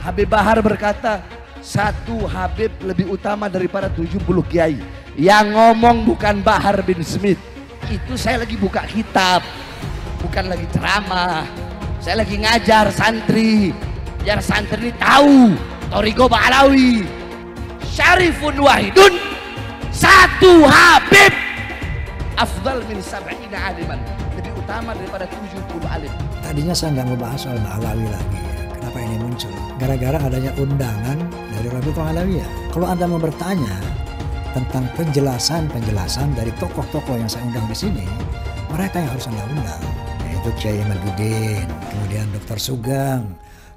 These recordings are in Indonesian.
Habib Bahar berkata, satu Habib lebih utama daripada 70 kiai. Yang ngomong bukan Bahar bin Smith. Itu saya lagi buka kitab, bukan lagi ceramah. Saya lagi ngajar santri, biar santri ini tahu Thariqah Ba'alawi syarifun wahidun, satu Habib afdal min sab'ina aliman, lebih utama daripada 70 alim. Tadinya saya nggak mau bahas soal Ba'alawi lagi ya. Kenapa ini muncul? Gara-gara adanya undangan dari Rabithah Alawiyah. Kalau Anda mau bertanya tentang penjelasan dari tokoh-tokoh yang saya undang di sini, mereka yang harus Anda undang, yaitu Kiai Maduddin, kemudian Dr. Sugeng,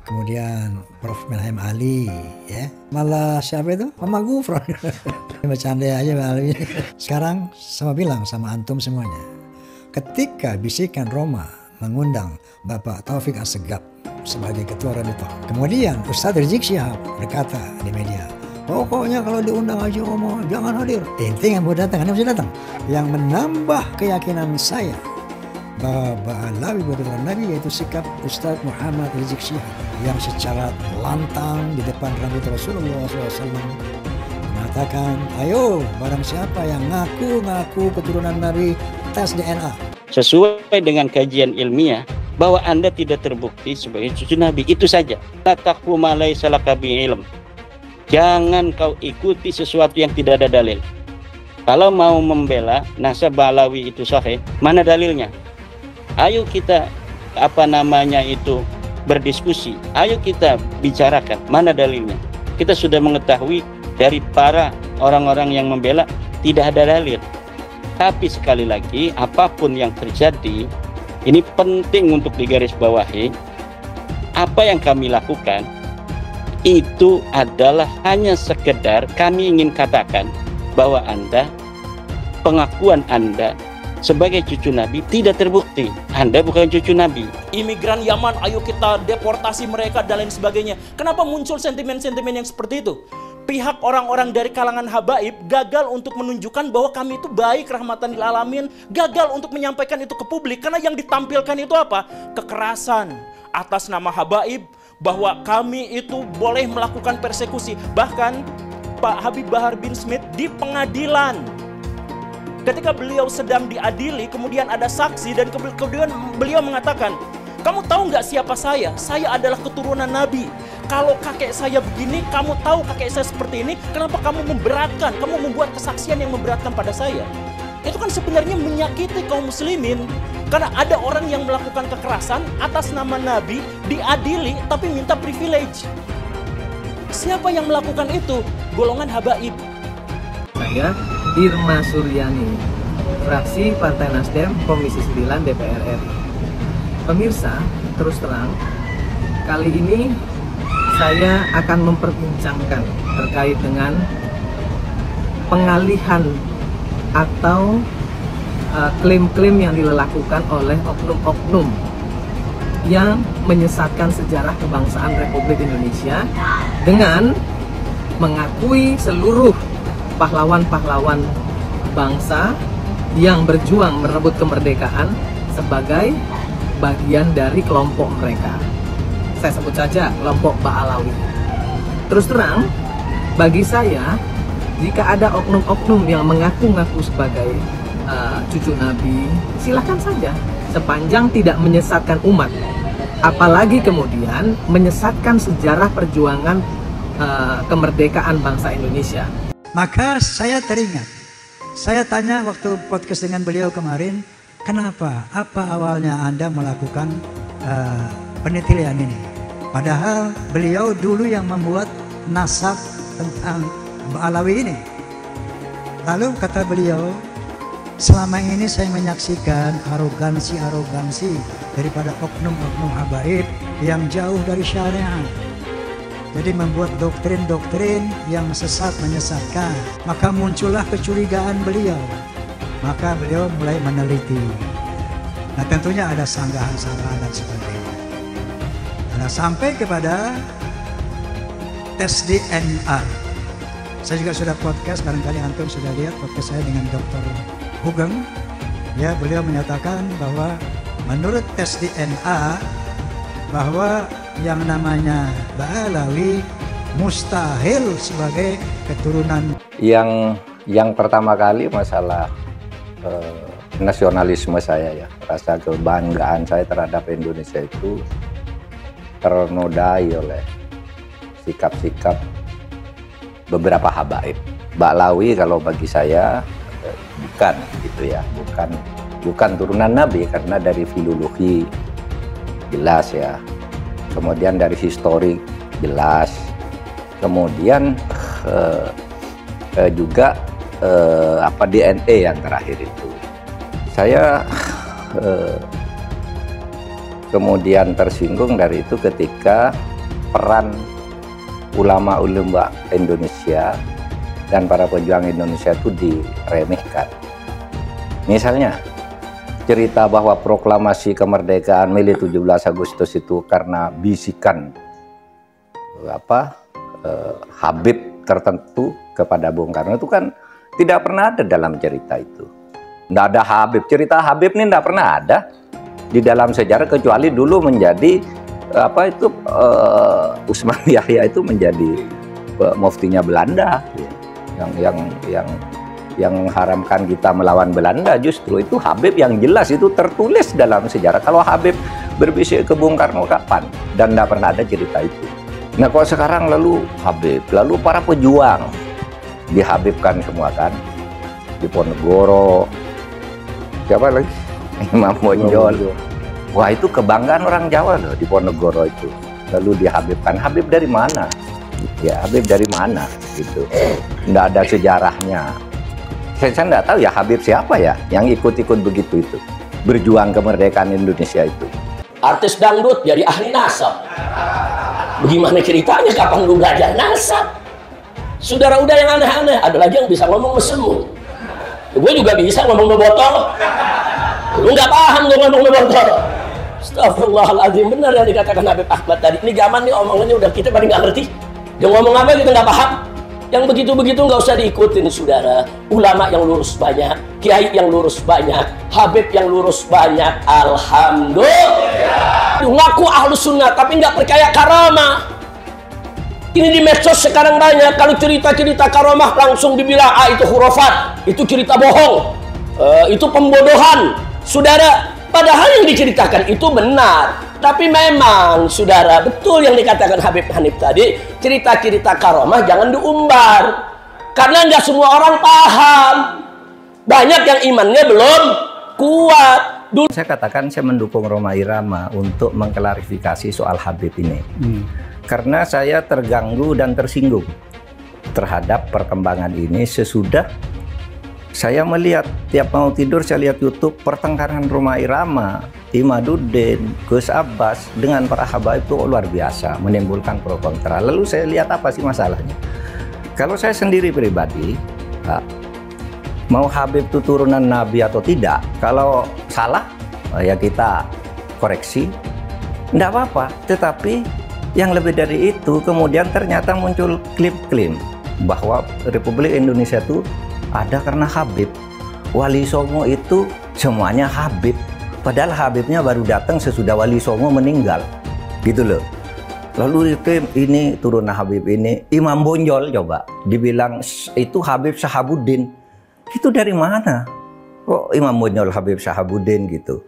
kemudian Prof. Melham Ali, ya. Malah siapa itu? Mama Gufron. Bercanda aja Pak Ali. Sekarang sama bilang sama antum semuanya. Ketika bisikan Roma mengundang Bapak Taufik Assegaf sebagai ketua Rabithah, kemudian Ustadz Rizik Syihab berkata di media, pokoknya kalau diundang Haji Romo jangan hadir. Intinya yang mau datang, Anda mesti datang. Yang menambah keyakinan saya bahwa Ba'alawi betul Nabi, yaitu sikap Ustadz Muhammad Rizik Syihab yang secara lantang di depan rambut Rasulullah SAW mengatakan, ayo barang siapa yang ngaku keturunan Nabi, tes DNA. Sesuai dengan kajian ilmiah bahwa Anda tidak terbukti sebagai cucu Nabi, itu saja. La taqfu ma laysa laka bihi ilm. Jangan kau ikuti sesuatu yang tidak ada dalil. Kalau mau membela nasab Ba'alawi itu sahih, mana dalilnya? Ayo kita berdiskusi. Ayo kita bicarakan mana dalilnya. Kita sudah mengetahui dari para orang-orang yang membela tidak ada dalil. Tapi sekali lagi, apapun yang terjadi, ini penting untuk digarisbawahi. Apa yang kami lakukan itu adalah hanya sekedar kami ingin katakan bahwa pengakuan Anda sebagai cucu Nabi tidak terbukti. Anda bukan cucu Nabi. Imigran Yaman, ayo kita deportasi mereka dan lain sebagainya. Kenapa muncul sentimen-sentimen yang seperti itu? Pihak orang-orang dari kalangan habaib gagal untuk menunjukkan bahwa kami itu baik, rahmatan lil alamin, gagal untuk menyampaikan itu ke publik karena yang ditampilkan itu apa? Kekerasan atas nama habaib, bahwa kami itu boleh melakukan persekusi. Bahkan Pak Habib Bahar bin Smith di pengadilan, ketika beliau sedang diadili, kemudian ada saksi dan kemudian beliau mengatakan, kamu tahu nggak siapa saya? Saya adalah keturunan Nabi. Kalau kakek saya begini, kamu tahu kakek saya seperti ini, kenapa kamu memberatkan? Kamu membuat kesaksian yang memberatkan pada saya. Itu kan sebenarnya menyakiti kaum muslimin. Karena ada orang yang melakukan kekerasan atas nama Nabi, diadili tapi minta privilege. Siapa yang melakukan itu? Golongan habaib. Saya Irma Suryani, fraksi Partai Nasdem, Komisi 9 DPR RI. Pemirsa, terus terang, kali ini saya akan memperbincangkan terkait dengan pengalihan atau klaim-klaim yang dilakukan oleh oknum-oknum yang menyesatkan sejarah kebangsaan Republik Indonesia dengan mengakui seluruh pahlawan-pahlawan bangsa yang berjuang merebut kemerdekaan sebagai bagian dari kelompok mereka. Saya sebut saja kelompok Ba'alawi. Terus terang, bagi saya, jika ada oknum-oknum yang mengaku-ngaku sebagai cucu Nabi, silahkan saja, sepanjang tidak menyesatkan umat. Apalagi kemudian menyesatkan sejarah perjuangan kemerdekaan bangsa Indonesia. Maka saya teringat, saya tanya waktu podcast dengan beliau kemarin, kenapa? Apa awalnya Anda melakukan penelitian ini? Padahal beliau dulu yang membuat nasab tentang Ba'alawi ini. Lalu kata beliau, selama ini saya menyaksikan arogansi daripada oknum-oknum habaib yang jauh dari syariat. Jadi membuat doktrin-doktrin yang sesat, menyesatkan. Maka muncullah kecurigaan beliau. Maka beliau mulai meneliti. Nah tentunya ada sanggahan-sanggahan dan sebagainya. Nah sampai kepada tes DNA. Saya juga sudah podcast, barangkali antum sudah lihat podcast saya dengan Dr. Hugeng. Ya, beliau menyatakan bahwa menurut tes DNA bahwa yang namanya Ba'alawi mustahil sebagai keturunan. Yang pertama kali masalah nasionalisme saya ya, rasa kebanggaan saya terhadap Indonesia itu ternodai oleh sikap-sikap beberapa habaib. Ba'alawi kalau bagi saya bukan gitu ya, bukan turunan Nabi karena dari filologi jelas ya, kemudian dari historik jelas, kemudian juga DNA yang terakhir itu. Saya kemudian tersinggung dari itu ketika peran ulama-ulama Indonesia dan para pejuang Indonesia itu diremehkan. Misalnya cerita bahwa proklamasi kemerdekaan Mei 17 Agustus itu karena bisikan Habib tertentu kepada Bung Karno itu kan tidak pernah ada dalam cerita itu. Tidak ada Habib, cerita Habib ini tidak pernah ada di dalam sejarah kecuali dulu menjadi Usman Yahya itu menjadi muftinya Belanda yang mengharamkan kita melawan Belanda. Justru itu Habib yang jelas itu tertulis dalam sejarah. Kalau Habib berbisik ke Bung Karno kapan? Dan tidak pernah ada cerita itu. Nah kalau sekarang lalu Habib, lalu para pejuang dihabibkan semua kan, Diponegoro, siapa lagi? Imam Bonjol. Wah itu kebanggaan orang Jawa loh, Diponegoro itu. Lalu dihabibkan. Habib dari mana? Ya Habib dari mana? Gitu. Nggak ada sejarahnya. Saya nggak tahu ya Habib siapa ya yang ikut-ikut begitu itu. Berjuang kemerdekaan Indonesia itu. Artis dangdut jadi ahli nasab. Bagaimana ceritanya? Kapan lu belajar nasab? Saudara udah yang aneh-aneh. Ada lagi yang bisa ngomong mesemu. Gue juga bisa ngomong bebotol. Lu nggak paham gue ngomong bebotol. Astagfirullahaladzim, benar yang dikatakan Habib Ahmad tadi. Ini zaman nih omongannya udah kita pada nggak ngerti. Dia ngomong apa kita nggak paham. Yang begitu-begitu nggak usah diikutin saudara. Ulama yang lurus banyak, kiai yang lurus banyak, Habib yang lurus banyak. Alhamdulillah. Ngaku ahlu sunnah tapi nggak percaya karamah. Ini di medsos sekarang banyak. Kalau cerita-cerita karamah langsung dibilang itu khurafat, itu cerita bohong, itu pembodohan. Saudara, padahal yang diceritakan itu benar. Tapi memang, saudara, betul yang dikatakan Habib Hanif tadi, cerita-cerita karamah jangan diumbar. Karena nggak semua orang paham. Banyak yang imannya belum kuat. Saya katakan saya mendukung Rhoma Irama untuk mengklarifikasi soal Habib ini. Karena saya terganggu dan tersinggung terhadap perkembangan ini sesudah saya melihat tiap mau tidur saya lihat YouTube pertengkaran Rhoma Irama, Imaduddin, Gus Abbas dengan para habaib itu luar biasa, menimbulkan pro kontra. Lalu saya lihat apa sih masalahnya? Kalau saya sendiri pribadi, mau Habib itu turunan Nabi atau tidak, kalau salah ya kita koreksi, enggak apa-apa. Tetapi yang lebih dari itu kemudian ternyata muncul klaim-klaim bahwa Republik Indonesia itu ada karena Habib. Wali Songo itu semuanya Habib. Padahal Habibnya baru datang sesudah Wali Songo meninggal. Gitu loh. Lalu diklaim ini turunan Habib ini. Imam Bonjol coba dibilang itu Habib Sahabuddin. Itu dari mana? Kok Imam Bonjol Habib Sahabuddin gitu.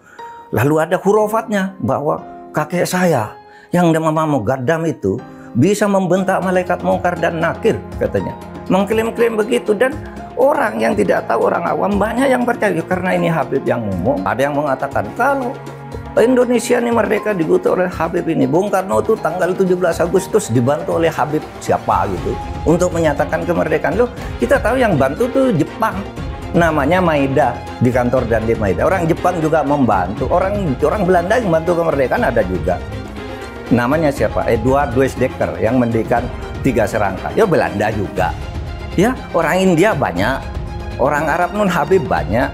Lalu ada hurufatnya bahwa kakek saya yang nama Mugaddam itu bisa membentak malaikat mungkar dan nakir katanya. Mengklaim-klaim begitu dan orang yang tidak tahu, orang awam banyak yang percaya karena ini Habib yang ngomong. Ada yang mengatakan kalau Indonesia ini merdeka dibutuh oleh Habib ini. Bung Karno itu tanggal 17 Agustus dibantu oleh Habib siapa gitu untuk menyatakan kemerdekaan. Loh, kita tahu yang bantu tuh Jepang. Namanya Maeda di kantor dan di Maeda. Orang Jepang juga membantu. Orang Belanda yang membantu kemerdekaan ada juga. Namanya siapa? Eduard Weizsäcker yang mendirikan 3 serangka. Ya Belanda juga. Ya, orang India banyak, orang Arab non Habib banyak,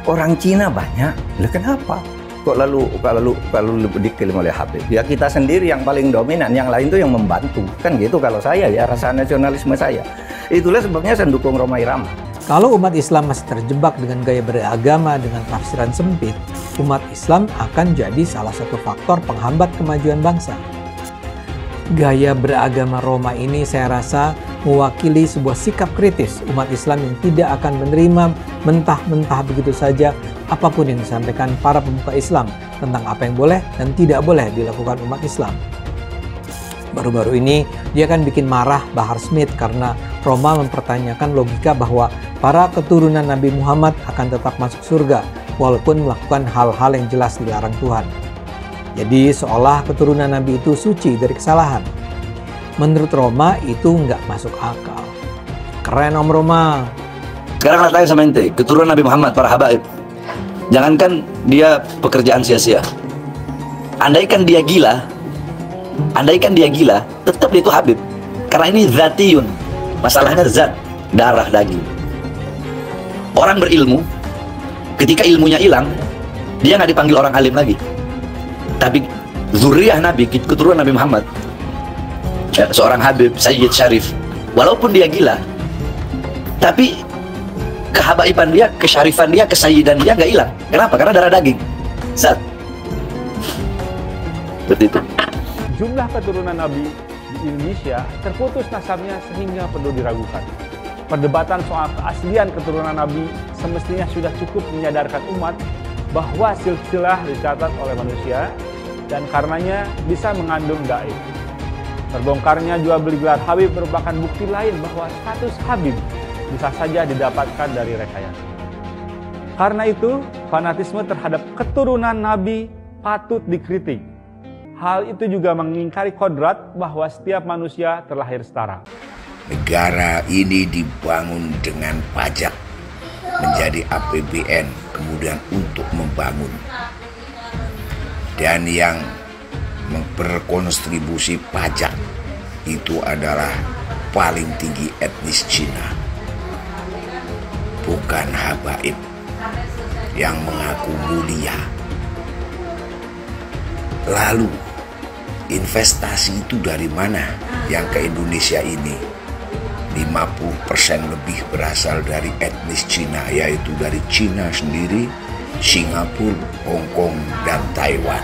orang Cina banyak. Lah kenapa? Kok lalu diklaim oleh Habib? Ya kita sendiri yang paling dominan, yang lain tuh yang membantu. Kan gitu kalau saya ya, rasa nasionalisme saya. Itulah sebabnya saya dukung Rhoma Irama. Kalau umat Islam masih terjebak dengan gaya beragama dengan tafsiran sempit, umat Islam akan jadi salah satu faktor penghambat kemajuan bangsa. Gaya beragama Roma ini saya rasa mewakili sebuah sikap kritis umat Islam yang tidak akan menerima mentah-mentah begitu saja apapun yang disampaikan para pemuka Islam tentang apa yang boleh dan tidak boleh dilakukan umat Islam. Baru-baru ini dia akan bikin marah Bahar Smith karena Roma mempertanyakan logika bahwa para keturunan Nabi Muhammad akan tetap masuk surga walaupun melakukan hal-hal yang jelas dilarang Tuhan. Jadi seolah keturunan Nabi itu suci dari kesalahan. Menurut Roma itu nggak masuk akal. Keren Om Roma. Sekarang nak tanya sama ente, keturunan Nabi Muhammad, para habaib. Jangankan dia pekerjaan sia-sia. Andaikan dia gila, tetap dia itu habib. Karena ini zatiyun. Masalahnya zat, darah, daging. Orang berilmu, ketika ilmunya hilang, dia nggak dipanggil orang alim lagi. Tapi zuriyah Nabi, keturunan Nabi Muhammad, seorang habib, Sayyid Syarif, walaupun dia gila, tapi kehabaiban dia, kesyarifan dia, kesayyidan dia nggak hilang. Kenapa? Karena darah daging, zat. Seperti itu. Jumlah keturunan Nabi di Indonesia terputus nasabnya sehingga perlu diragukan. Perdebatan soal keaslian keturunan Nabi semestinya sudah cukup menyadarkan umat bahwa silsilah dicatat oleh manusia dan karenanya bisa mengandung gaib. Terbongkarnya jual beli gelar Habib merupakan bukti lain bahwa status Habib bisa saja didapatkan dari rekayasa. Karena itu, fanatisme terhadap keturunan Nabi patut dikritik. Hal itu juga mengingkari kodrat bahwa setiap manusia terlahir setara. Negara ini dibangun dengan pajak, menjadi APBN, kemudian untuk membangun. Dan yang berkontribusi pajak itu adalah paling tinggi etnis Cina. Bukan habaib yang mengaku mulia. Lalu investasi itu dari mana yang ke Indonesia ini? 50% lebih berasal dari etnis Cina, yaitu dari Cina sendiri, Singapura, Hong Kong, dan Taiwan.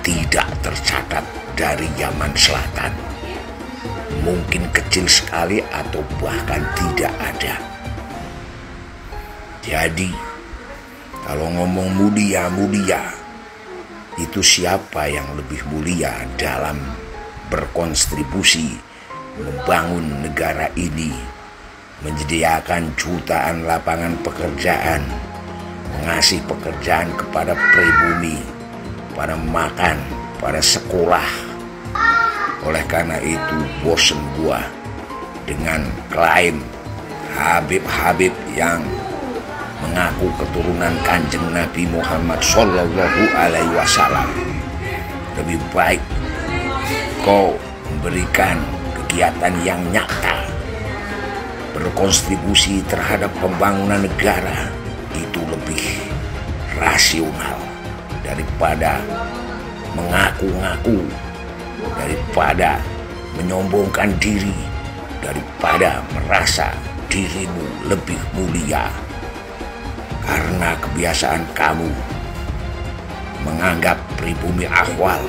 Tidak tercatat dari Yaman Selatan. Mungkin kecil sekali atau bahkan tidak ada. Jadi, kalau ngomong mulia-mulia, itu siapa yang lebih mulia dalam berkontribusi membangun negara ini, menyediakan jutaan lapangan pekerjaan, mengasih pekerjaan kepada pribumi, pada makan, pada sekolah. Oleh karena itu bosen gua dengan klaim Habib-Habib yang mengaku keturunan Kanjeng Nabi Muhammad Sallallahu Alaihi Wasallam. Lebih baik kau memberikan kegiatan yang nyata, berkontribusi terhadap pembangunan negara, itu lebih rasional daripada mengaku-ngaku, daripada menyombongkan diri, daripada merasa dirimu lebih mulia. Karena kebiasaan kamu menganggap pribumi Ahwal,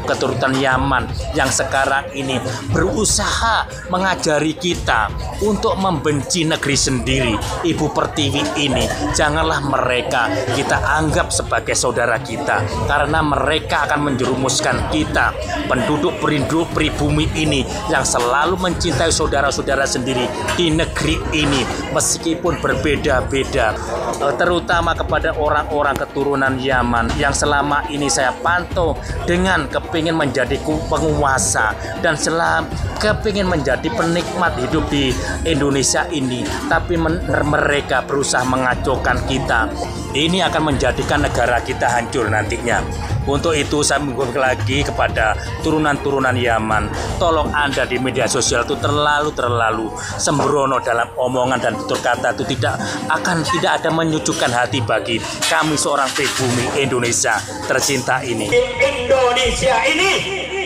keturunan Yaman yang sekarang ini berusaha mengajari kita untuk membenci negeri sendiri, Ibu Pertiwi ini. Janganlah mereka kita anggap sebagai saudara kita, karena mereka akan menjerumuskan kita, penduduk perindu pribumi ini yang selalu mencintai saudara-saudara sendiri di negeri ini meskipun berbeda-beda, terutama kepada orang-orang keturunan Yaman yang selama ini saya pantau dengan kepingin menjadi penguasa dan kepingin menjadi penikmat hidup di Indonesia ini, tapi mereka berusaha mengacaukan kita. Ini akan menjadikan negara kita hancur nantinya. Untuk itu saya mengucapkan lagi kepada turunan-turunan Yaman, tolong Anda di media sosial itu terlalu sembrono dalam omongan dan tutur kata, itu tidak ada menyejukkan hati bagi kami seorang pribumi Indonesia tercinta ini. Indonesia ini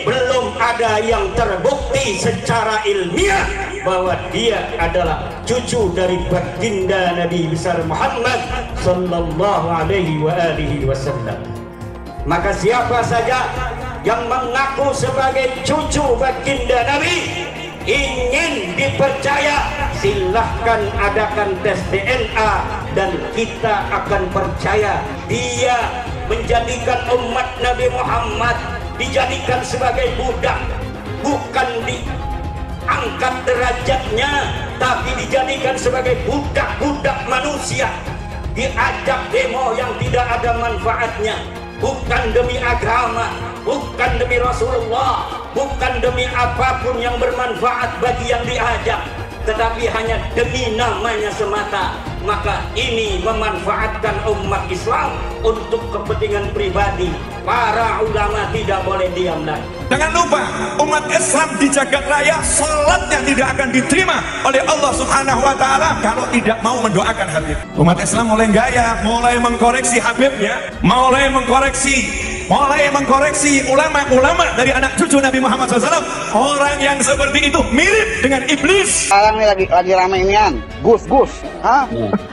belum ada yang terbukti secara ilmiah bahwa dia adalah cucu dari baginda Nabi besar Muhammad sallallahu alaihi wa alihi wasallam. Maka siapa saja yang mengaku sebagai cucu baginda Nabi ingin dipercaya, silahkan adakan tes DNA dan kita akan percaya dia menjadikan umat Nabi Muhammad dijadikan sebagai budak, bukan diangkat derajatnya, tapi dijadikan sebagai budak-budak manusia, diajak demo yang tidak ada manfaatnya, bukan demi agama, bukan demi Rasulullah, bukan demi apapun yang bermanfaat bagi yang diajak, tetapi hanya demi namanya semata. Maka ini memanfaatkan umat Islam untuk kepentingan pribadi. Para ulama tidak boleh diam lagi. Jangan lupa, umat Islam di jagat raya salatnya tidak akan diterima oleh Allah Subhanahu wa Ta'ala kalau tidak mau mendoakan Habib. Umat Islam mulai gaya, mulai mengkoreksi Habibnya, mulai mengkoreksi ulama-ulama dari anak cucu Nabi Muhammad SAW. Orang yang seperti itu mirip dengan iblis. Sekarang ini lagi rame inian, Gus,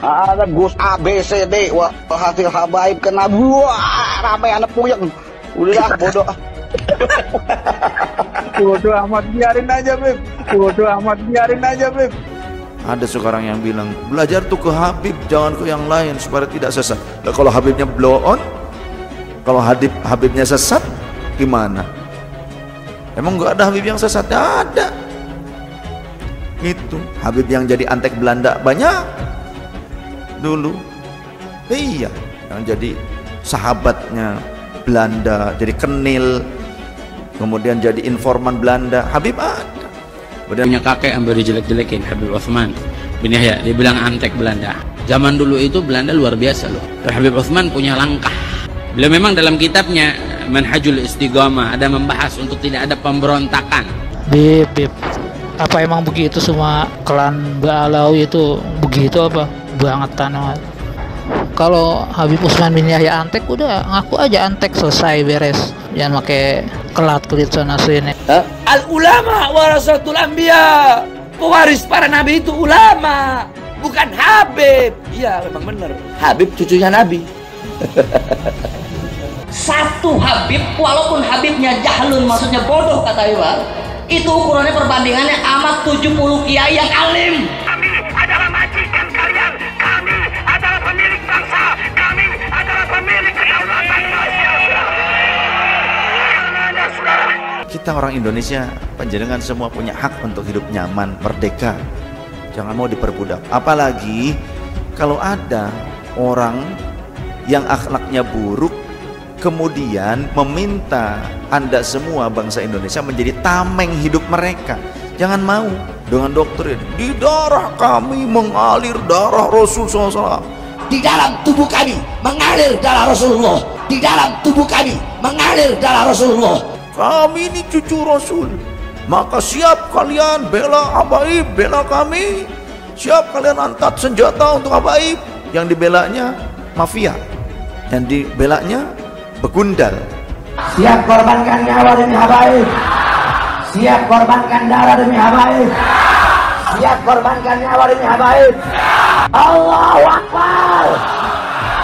ada Gus A, B, C, D, wah hasil habaib kena buah, rame anak puyeng. Udah bodoh. Bodoh amat, biarin aja Beb. Ada sekarang yang bilang belajar tuh ke Habib, jangan ke yang lain supaya tidak sesat. Nah, kalau Habibnya blow on, kalau Habibnya sesat gimana? Emang nggak ada Habib yang sesat? Ada. Itu Habib yang jadi antek Belanda banyak dulu. Iya, yang jadi sahabatnya Belanda, jadi kenil, kemudian jadi informan Belanda. Habib ada. Punya kakek yang baru jelek-jelekin, Habib Utsman bin Yahya, dia bilang antek Belanda. Zaman dulu itu Belanda luar biasa loh. Habib Utsman punya langkah. Beliau memang dalam kitabnya Manhajul Istiqamah ada membahas untuk tidak ada pemberontakan. Bib, apa emang begitu semua klan Ba'alawi itu begitu apa? Bangetan banget. Kalau Habib Utsman bin Yahya antek, udah ngaku aja antek, selesai, beres. Jangan pakai kelat-kelit sana sini. Al ulama warasatul anbiya. Pewaris para nabi itu ulama, bukan Habib. Iya, memang benar. Habib cucunya Nabi. Satu Habib, walaupun Habibnya jahlun, maksudnya bodoh kata Iwan, itu ukurannya perbandingannya amat 70 kiai yang alim. Kami adalah majikan kalian, kami adalah pemilik bangsa, kami adalah pemilik kedaulatan Indonesia. Kita orang Indonesia, panjenengan semua punya hak untuk hidup nyaman, merdeka. Jangan mau diperbudak. Apalagi kalau ada orang yang akhlaknya buruk kemudian meminta Anda semua bangsa Indonesia menjadi tameng hidup mereka. Jangan mau dengan doktrin di darah kami mengalir darah Rasul SAW. Di dalam tubuh kami mengalir darah Rasulullah. Di dalam tubuh kami mengalir darah Rasulullah. Kami ini cucu Rasul, maka siap kalian bela habaib, bela kami. Siap kalian angkat senjata untuk habaib. Yang dibelanya mafia, yang dibelanya begundal. Siap korbankan nyawa demi habaib. Siap korbankan darah demi habaib. Siap korbankan nyawa demi habaib. Allahu Akbar.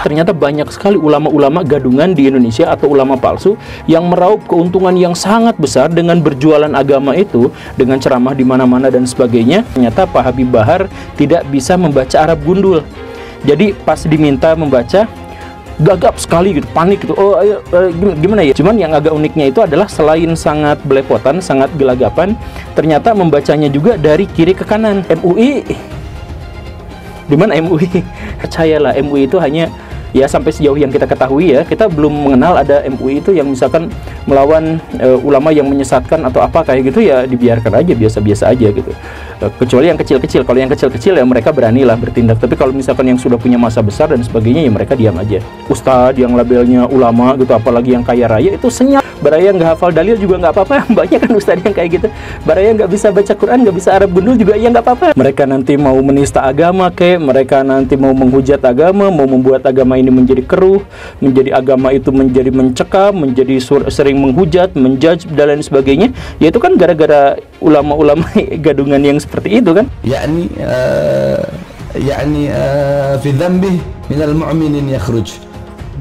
Ternyata banyak sekali ulama-ulama gadungan di Indonesia atau ulama palsu yang meraup keuntungan yang sangat besar dengan berjualan agama itu, dengan ceramah di mana-mana dan sebagainya. Ternyata Pak Habib Bahar tidak bisa membaca Arab gundul. Jadi pas diminta membaca, gagap sekali gitu, panik gitu. Oh, ayo, gimana ya? Cuman yang agak uniknya itu adalah selain sangat belepotan, sangat gelagapan, ternyata membacanya juga dari kiri ke kanan. MUI, di mana MUI? Percayalah, MUI itu hanya, ya sampai sejauh yang kita ketahui ya, kita belum mengenal ada MUI itu yang misalkan melawan ulama yang menyesatkan atau apa kayak gitu, ya dibiarkan aja, biasa-biasa aja gitu. Kecuali yang kecil-kecil. Kalau yang kecil-kecil ya mereka beranilah bertindak. Tapi kalau misalkan yang sudah punya masa besar dan sebagainya, ya mereka diam aja. Ustadz yang labelnya ulama gitu, apalagi yang kaya raya, itu senyap. Baraya nggak hafal dalil juga nggak apa-apa. Banyak kan ustadz yang kayak gitu. Baraya nggak bisa baca Quran, nggak bisa Arab gundul juga, ya nggak apa-apa. Mereka nanti mau menista agama kayak, mereka nanti mau menghujat agama, mau membuat agama ini menjadi keruh, menjadi agama itu menjadi mencekam, menjadi sering menghujat, menjudge dan lain sebagainya. Ya itu kan gara-gara ulama-ulama gadungan yang seperti itu kan. Yani fi dhanbih min al-mu'minin yakhruj.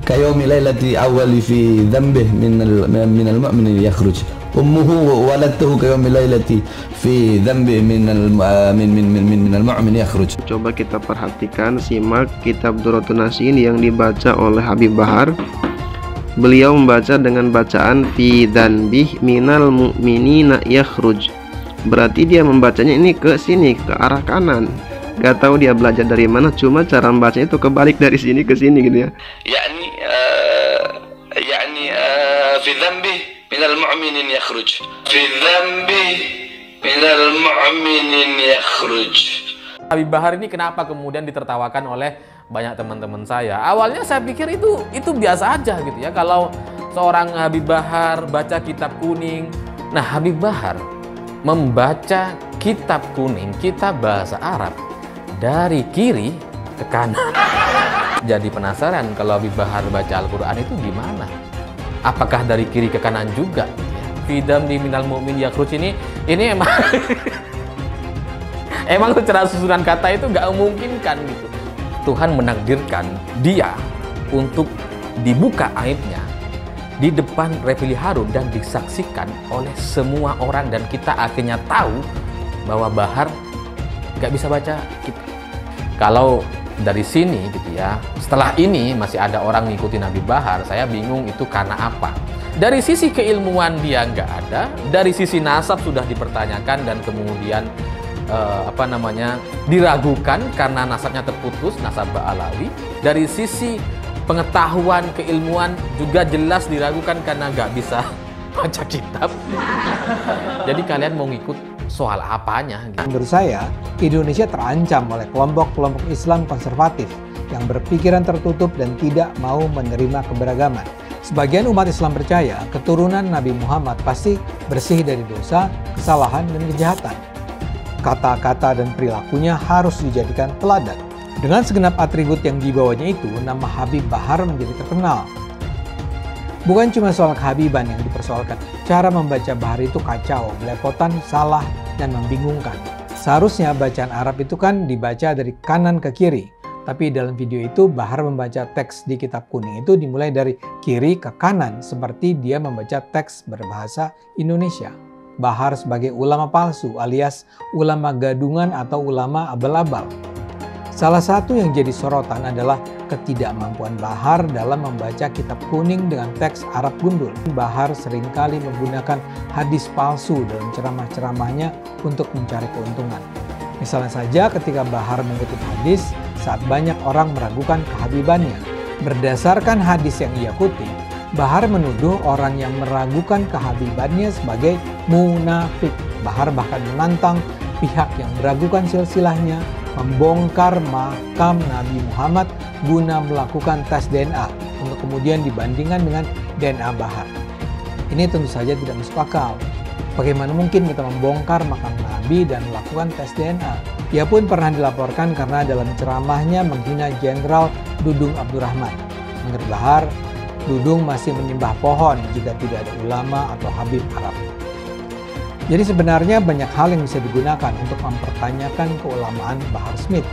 كيوم ليلة أول في ذنبه من المؤمن يخرج أمه ولدته كيوم ليلة في ذنبه من المؤمن يخرج. Coba kita perhatikan, simak kitab Durratun Nasihin yang dibaca oleh Habib Bahar. Beliau membaca dengan bacaan fi dzanbih minal mu'minina yakhruj. Berarti dia membacanya ini ke sini, ke arah kanan. Gak tahu dia belajar dari mana, cuma cara membacanya itu kebalik dari sini ke sini gitu ya. يعني في ذنبه من المؤمن يخرج في ذنبه من المؤمن يخرج. Habib Bahar ini kenapa kemudian ditertawakan oleh banyak teman-teman saya? Awalnya saya pikir itu biasa aja gitu ya, kalau seorang Habib Bahar baca kitab kuning. Nah, Habib Bahar membaca kitab kuning, kitab bahasa Arab, dari kiri ke kanan. Jadi penasaran kalau Habib Bahar baca Al-Quran itu gimana? Apakah dari kiri ke kanan juga? Fidam di minal mu'min yakhruj ini emang emang secara susunan kata itu nggak memungkinkan gitu. Tuhan menakdirkan dia untuk dibuka aibnya di depan Refli Harun dan disaksikan oleh semua orang, dan kita akhirnya tahu bahwa Bahar nggak bisa baca kitab. Kalau dari sini gitu ya, setelah ini masih ada orang ngikutin Habib Bahar, saya bingung itu karena apa. Dari sisi keilmuan dia nggak ada, dari sisi nasab sudah dipertanyakan dan kemudian diragukan karena nasabnya terputus, nasab Ba'alawi. Dari sisi pengetahuan keilmuan juga jelas diragukan karena nggak bisa baca kitab. Jadi kalian mau ngikut soal apanya? Gitu. Menurut saya, Indonesia terancam oleh kelompok-kelompok Islam konservatif yang berpikiran tertutup dan tidak mau menerima keberagaman. Sebagian umat Islam percaya keturunan Nabi Muhammad pasti bersih dari dosa, kesalahan, dan kejahatan. Kata-kata dan perilakunya harus dijadikan teladan. Dengan segenap atribut yang dibawanya itu, nama Habib Bahar menjadi terkenal. Bukan cuma soal kehabiban yang dipersoalkan, cara membaca Bahar itu kacau, belepotan, salah, dan membingungkan. Seharusnya bacaan Arab itu kan dibaca dari kanan ke kiri, tapi dalam video itu Bahar membaca teks di kitab kuning itu dimulai dari kiri ke kanan, seperti dia membaca teks berbahasa Indonesia. Bahar sebagai ulama palsu alias ulama gadungan atau ulama abal-abal. Salah satu yang jadi sorotan adalah ketidakmampuan Bahar dalam membaca kitab kuning dengan teks Arab gundul. Bahar seringkali menggunakan hadis palsu dalam ceramah-ceramahnya untuk mencari keuntungan. Misalnya saja ketika Bahar mengutip hadis saat banyak orang meragukan kehabibannya. Berdasarkan hadis yang ia kutip, Bahar menuduh orang yang meragukan kehabibannya sebagai munafik. Bahar bahkan menantang pihak yang meragukan silsilahnya membongkar makam Nabi Muhammad guna melakukan tes DNA untuk kemudian dibandingkan dengan DNA Bahar. Ini tentu saja tidak masuk akal. Bagaimana mungkin kita membongkar makam Nabi dan melakukan tes DNA? Ia pun pernah dilaporkan karena dalam ceramahnya menghina Jenderal Dudung Abdurrahman. Menurut Bahar, Dudung masih menyembah pohon jika tidak ada ulama atau Habib Arab. Jadi sebenarnya banyak hal yang bisa digunakan untuk mempertanyakan keulamaan Bahar Smith.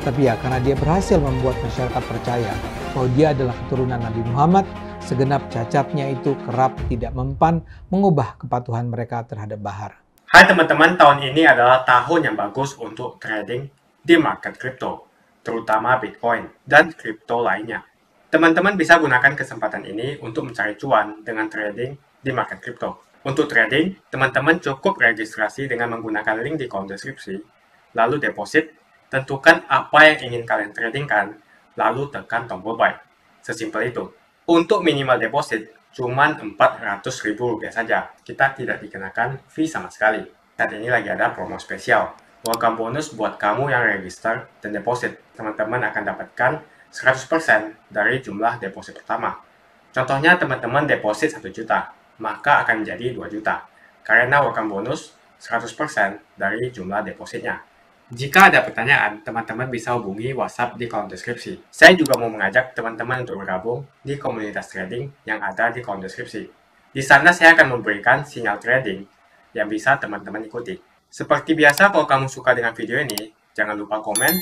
Tapi ya karena dia berhasil membuat masyarakat percaya bahwa dia adalah keturunan Nabi Muhammad, segenap cacatnya itu kerap tidak mempan mengubah kepatuhan mereka terhadap Bahar. Hai teman-teman, tahun ini adalah tahun yang bagus untuk trading di market kripto, terutama Bitcoin dan kripto lainnya. Teman-teman bisa gunakan kesempatan ini untuk mencari cuan dengan trading di market kripto. Untuk trading, teman-teman cukup registrasi dengan menggunakan link di kolom deskripsi, lalu deposit, tentukan apa yang ingin kalian tradingkan, lalu tekan tombol buy. Sesimpel itu. Untuk minimal deposit, cuma Rp400.000 saja. Kita tidak dikenakan fee sama sekali. Saat ini lagi ada promo spesial. Welcome bonus buat kamu yang register dan deposit. Teman-teman akan dapatkan 100% dari jumlah deposit pertama. Contohnya teman-teman deposit 1 juta, maka akan menjadi 2 juta. Karena welcome bonus 100% dari jumlah depositnya. Jika ada pertanyaan, teman-teman bisa hubungi WhatsApp di kolom deskripsi. Saya juga mau mengajak teman-teman untuk bergabung di komunitas trading yang ada di kolom deskripsi. Di sana saya akan memberikan sinyal trading yang bisa teman-teman ikuti. Seperti biasa, kalau kamu suka dengan video ini, jangan lupa komen,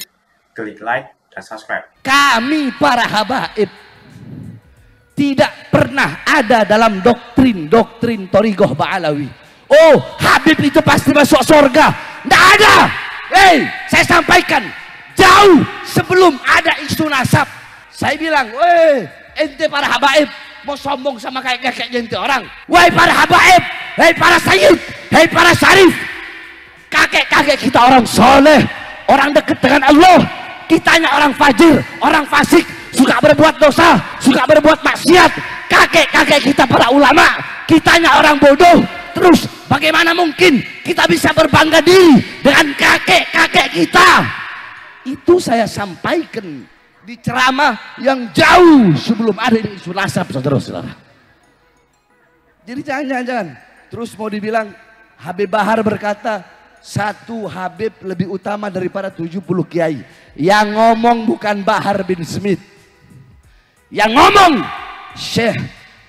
klik like, dan subscribe. Kami para habaib tidak pernah ada dalam doktrin Thariqah Ba'alawi. Oh, Habib itu pasti masuk surga. Tidak ada. Saya sampaikan jauh sebelum ada isu nasab. Saya bilang, ente para habaib mau sombong sama kayak ente orang. Wahai para habaib, hei para sayyid, hei para syarif, kakek-kakek kita orang soleh, orang dekat dengan Allah. Kitanya orang fajir, orang fasik, suka berbuat dosa, suka berbuat maksiat. Kakek-kakek kita para ulama, kitanya orang bodoh. Terus bagaimana mungkin kita bisa berbangga diri dengan kakek-kakek kita? Itu saya sampaikan di ceramah yang jauh sebelum ada isu nasab, saudara-saudara. Jadi jangan terus mau dibilang Habib Bahar berkata satu Habib lebih utama daripada 70 kiai. Yang ngomong bukan Bahar bin Smith, yang ngomong Syekh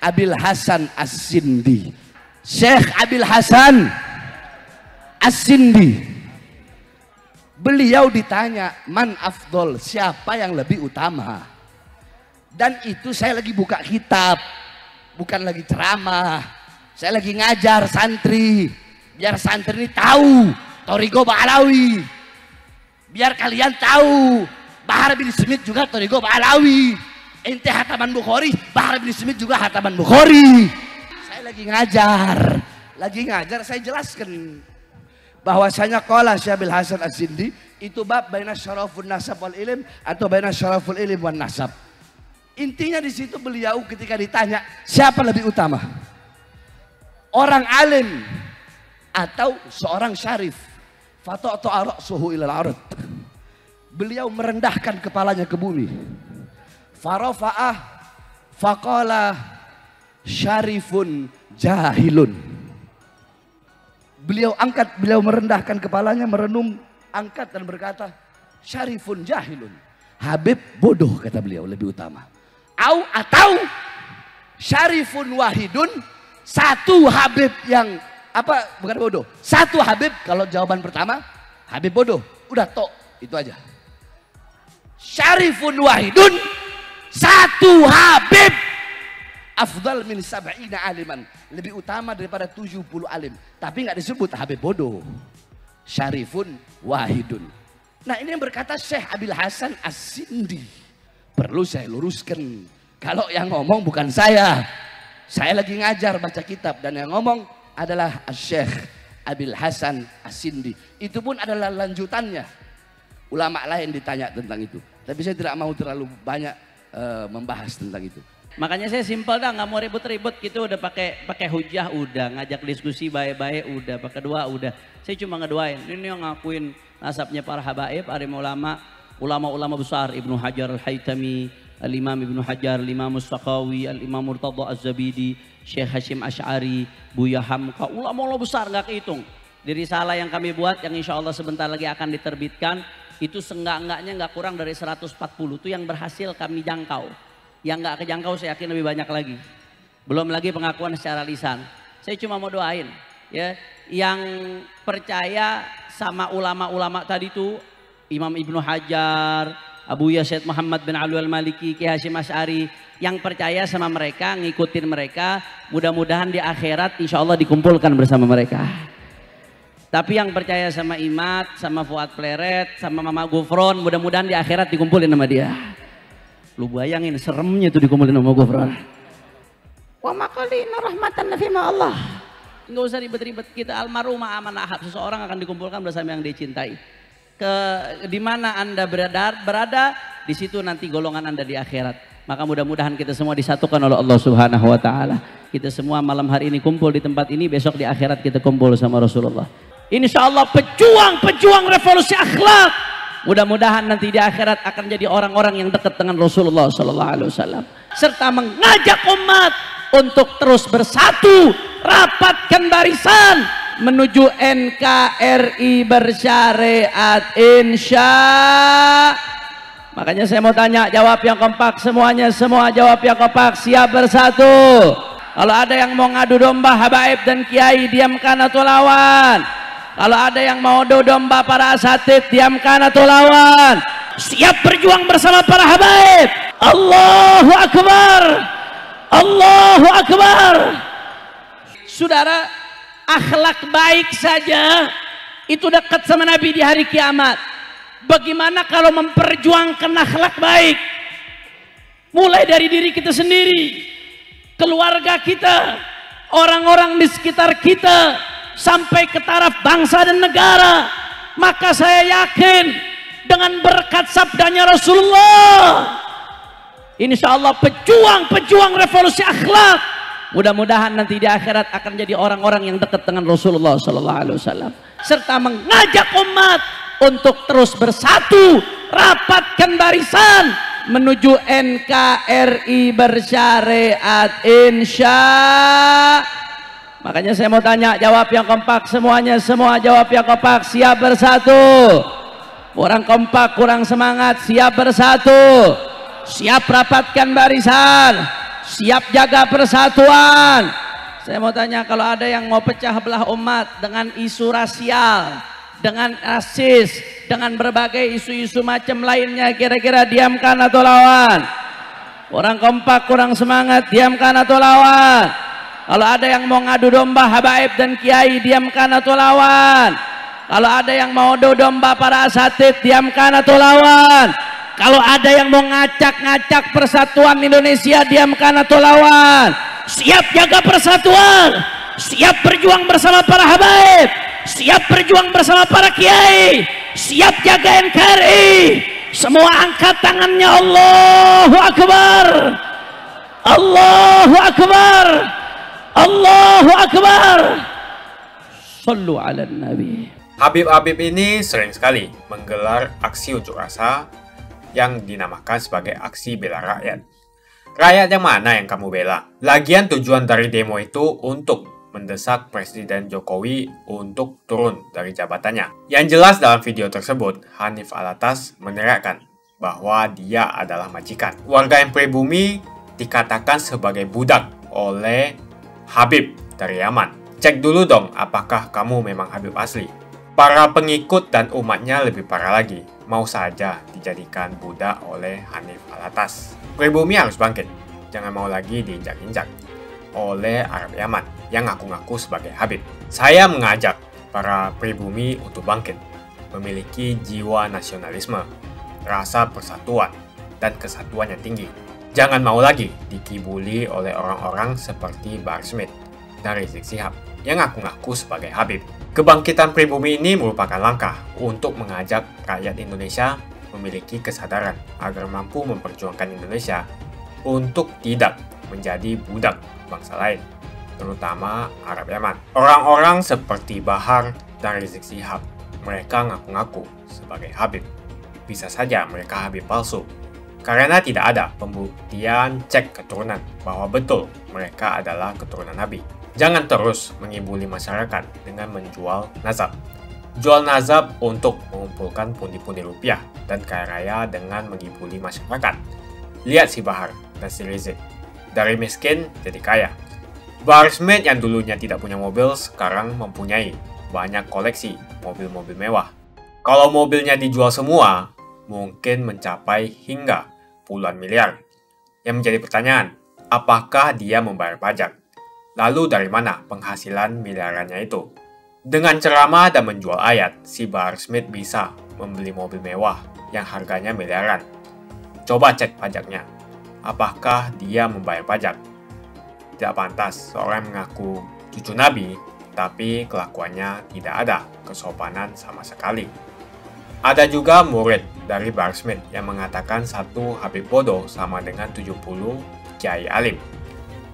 Abil Hasan As-Sindi. Syekh Abil Hasan As-Sindi, beliau ditanya man afdol, siapa yang lebih utama. Dan itu saya lagi buka kitab, bukan lagi ceramah. Saya lagi ngajar santri, biar santri ini tahu Thariqah Ba'alawi, biar kalian tahu Bahar bin Smith juga Thariqah Ba'alawi. Ente hataman Bukhari, Bahar bin Smith juga hataman Bukhari. Saya lagi ngajar, saya jelaskan bahwasanya qala Syekh Abil Hasan As-Sindi itu bab baina syarafun nasab wal ilm atau baina syaraful ilm wan nasab. Intinya di situ beliau ketika ditanya siapa lebih utama, orang alim atau seorang syarif, fata'tu ra'suhu ilal ard, beliau merendahkan kepalanya ke bumi. Farafa'ah faqala syarifun jahilun. Beliau angkat, beliau merendahkan kepalanya, merenung, angkat dan berkata syarifun jahilun. Habib bodoh, kata beliau, lebih utama. Atau syarifun wahidun, satu Habib yang bukan bodoh, satu Habib. Kalau jawaban pertama Habib bodoh, udah tok, itu aja. Syarifun wahidun, satu Habib afdal min sab'ina aliman, lebih utama daripada 70 alim. Tapi nggak disebut Habib bodoh, syarifun wahidun. Nah, ini yang berkata Syekh Abil Hasan As-Sindi. Perlu saya luruskan, kalau yang ngomong bukan saya lagi ngajar baca kitab, dan yang ngomong adalah Syekh Abil Hasan As-Sindi. Itu pun adalah lanjutannya. Ulama lain ditanya tentang itu, tapi saya tidak mau terlalu banyak membahas tentang itu. Makanya saya simpel dah, nggak mau ribut-ribut gitu, udah pakai hujah, udah ngajak diskusi baik-baik, udah pakai doa, udah. Saya cuma ngedoain. Ini yang ngakuin nasabnya para habaib, alim ulama besar, Ibnu Hajar Al-Haytami, Al-Imam Ibnu Hajar, Al-Imam As-Sakhawi, Al-Imam Murtada Az-Zabidi, Syekh Hashim Asy'ari, Buya Hamka, ulama besar nggak kehitung. Di risalah yang kami buat, yang insya Allah sebentar lagi akan diterbitkan, itu seenggak-enggaknya nggak kurang dari 140, itu yang berhasil kami jangkau. Yang nggak kejangkau saya yakin lebih banyak lagi. Belum lagi pengakuan secara lisan. Saya cuma mau doain ya, yang percaya sama ulama-ulama tadi itu, Imam Ibnu Hajar, Abu Yazid Muhammad bin Ali Al-Maliki, Ki Hashim Asy'ari, yang percaya sama mereka, ngikutin mereka, mudah-mudahan di akhirat insya Allah dikumpulkan bersama mereka. Tapi yang percaya sama Imat, sama Fuad Pleret, sama Mama Gufron, mudah-mudahan di akhirat dikumpulin sama dia. Lu bayangin seremnya tuh dikumpulin sama Gufron. Wa maqalina rahmatan fima Allah. Nggak usah ribet-ribet, kita almarhumah aman ahab, seseorang akan dikumpulkan bersama yang dia cintai. Di mana Anda berada, di situ nanti golongan Anda di akhirat. Maka mudah-mudahan kita semua disatukan oleh Allah Subhanahu wa taala. Kita semua malam hari ini kumpul di tempat ini, besok di akhirat kita kumpul sama Rasulullah. Insyaallah pejuang revolusi akhlak. Mudah-mudahan nanti di akhirat akan jadi orang-orang yang dekat dengan Rasulullah sallallahu alaihi wasallam, serta mengajak umat untuk terus bersatu, rapatkan barisan menuju NKRI bersyariat insya. Makanya saya mau tanya, jawab yang kompak semuanya, semua jawab yang kompak, siap bersatu. Kalau ada yang mau ngadu domba habaib dan kiai, diamkan atau lawan. Kalau ada yang mau adu domba para asatid, diamkan atau lawan. Siap berjuang bersama para habaib. Allahu Akbar. Allahu Akbar. Saudara, akhlak baik saja itu dekat sama Nabi di hari kiamat. Bagaimana kalau memperjuangkan akhlak baik? Mulai dari diri kita sendiri, keluarga kita, orang-orang di sekitar kita, sampai ke taraf bangsa dan negara. Maka saya yakin dengan berkat sabdanya Rasulullah, insya Allah pejuang-pejuang revolusi akhlak, mudah-mudahan nanti di akhirat akan jadi orang-orang yang dekat dengan Rasulullah SAW, serta mengajak umat untuk terus bersatu, rapatkan barisan menuju NKRI bersyariat insya. Makanya saya mau tanya, jawab yang kompak semuanya, semua jawab yang kompak. Siap bersatu? Kurang kompak, kurang semangat. Siap bersatu? Siap rapatkan barisan? Siap jaga persatuan? Saya mau tanya, kalau ada yang mau pecah belah umat dengan isu rasial, dengan rasis, dengan berbagai isu-isu macam lainnya, kira-kira diamkan atau lawan? Kurang kompak, kurang semangat, diamkan atau lawan? Kalau ada yang mau ngadu domba habaib dan kiai, diamkan atau lawan? Kalau ada yang mau adu domba para asatid, diamkan atau lawan? Kalau ada yang mau ngacak-ngacak persatuan Indonesia, diamkan atau lawan? Siap jaga persatuan, siap berjuang bersama para habaib, siap berjuang bersama para kiai, siap jaga NKRI. Semua angkat tangannya. Allahu Akbar, Allahu Akbar, Allahu Akbar. Sallu ala Nabi. Habib-habib ini sering sekali menggelar aksi unjuk rasa yang dinamakan sebagai aksi bela rakyat. Rakyat yang mana yang kamu bela? Lagian tujuan dari demo itu untuk mendesak Presiden Jokowi untuk turun dari jabatannya. Yang jelas dalam video tersebut, Hanif Alatas meneriakkan bahwa dia adalah majikan. Warga yang pribumi dikatakan sebagai budak oleh Habib dari Yaman. Cek dulu dong apakah kamu memang Habib asli. Para pengikut dan umatnya lebih parah lagi, mau saja dijadikan budak oleh Hanif Alatas. Pribumi harus bangkit, jangan mau lagi diinjak-injak oleh Arab Yaman yang ngaku-ngaku sebagai Habib. Saya mengajak para pribumi untuk bangkit, memiliki jiwa nasionalisme, rasa persatuan, dan kesatuan yang tinggi. Jangan mau lagi dikibuli oleh orang-orang seperti Bahar Smith dan Rizik Syihab yang ngaku-ngaku sebagai Habib. Kebangkitan pribumi ini merupakan langkah untuk mengajak rakyat Indonesia memiliki kesadaran agar mampu memperjuangkan Indonesia untuk tidak menjadi budak bangsa lain, terutama Arab Yaman. Orang-orang seperti Bahar dan Rizik Syihab, mereka ngaku-ngaku sebagai Habib. Bisa saja mereka Habib palsu, karena tidak ada pembuktian cek keturunan bahwa betul mereka adalah keturunan Nabi. Jangan terus mengibuli masyarakat dengan menjual nazab. Jual nazab untuk mengumpulkan pundi-pundi rupiah dan kaya raya dengan mengibuli masyarakat. Lihat si Bahar dan si Rizik, dari miskin jadi kaya. Bahar Smith yang dulunya tidak punya mobil sekarang mempunyai banyak koleksi mobil-mobil mewah. Kalau mobilnya dijual semua, mungkin mencapai hingga puluhan miliar. Yang menjadi pertanyaan, apakah dia membayar pajak? Lalu dari mana penghasilan miliarannya itu? Dengan ceramah dan menjual ayat, si Bahar Smith bisa membeli mobil mewah yang harganya miliaran. Coba cek pajaknya. Apakah dia membayar pajak? Tidak pantas seorang mengaku cucu Nabi, tapi kelakuannya tidak ada kesopanan sama sekali. Ada juga murid dari Bahar Smith yang mengatakan satu Habib bodoh sama dengan 70 kiai alim.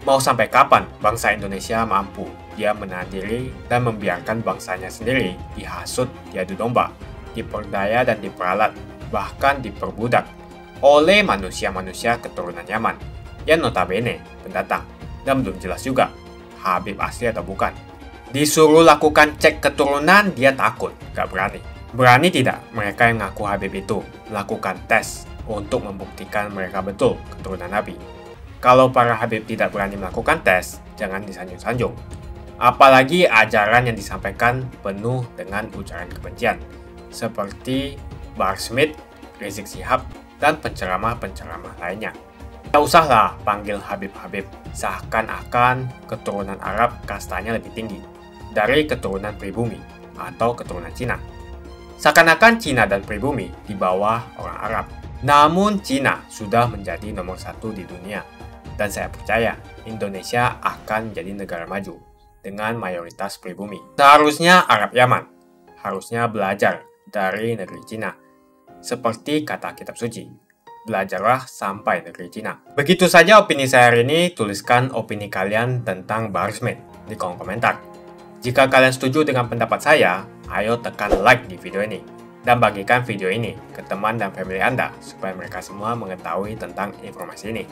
Mau sampai kapan bangsa Indonesia mampu dia menahan diri dan membiarkan bangsanya sendiri dihasut, diadu domba, diperdaya dan diperalat, bahkan diperbudak oleh manusia-manusia keturunan Yaman yang notabene pendatang dan belum jelas juga Habib asli atau bukan. Disuruh lakukan cek keturunan, dia takut, gak berani. Berani tidak mereka yang ngaku Habib itu melakukan tes untuk membuktikan mereka betul keturunan Nabi? Kalau para Habib tidak berani melakukan tes, jangan disanjung-sanjung. Apalagi ajaran yang disampaikan penuh dengan ujaran kebencian, seperti Bahar Smith, Rizik Syihab, dan penceramah-penceramah lainnya. Tak usahlah panggil Habib-Habib, seakan-akan keturunan Arab kastanya lebih tinggi dari keturunan pribumi atau keturunan Cina. Seakan-akan Cina dan pribumi di bawah orang Arab. Namun Cina sudah menjadi nomor 1 di dunia. Dan saya percaya Indonesia akan menjadi negara maju dengan mayoritas pribumi. Seharusnya Arab Yaman harusnya belajar dari negeri Cina. Seperti kata kitab suci, belajarlah sampai negeri Cina. Begitu saja opini saya hari ini. Tuliskan opini kalian tentang Bahar Smith di kolom komentar. Jika kalian setuju dengan pendapat saya, ayo tekan like di video ini. Dan bagikan video ini ke teman dan family Anda, supaya mereka semua mengetahui tentang informasi ini.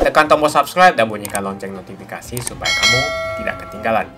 Tekan tombol subscribe dan bunyikan lonceng notifikasi supaya kamu tidak ketinggalan.